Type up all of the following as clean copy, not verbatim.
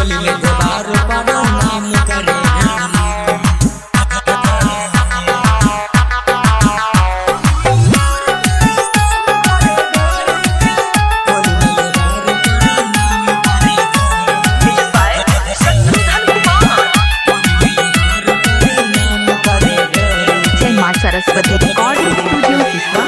होली में देवार पर नाम करे Saraswati recording studio Shishwa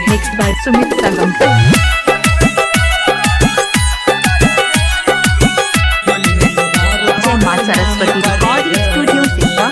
Mixed by Sumit Sagam. जय मां Saraswati recording studio Shishwa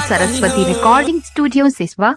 Saraswati recording studio Shishwa.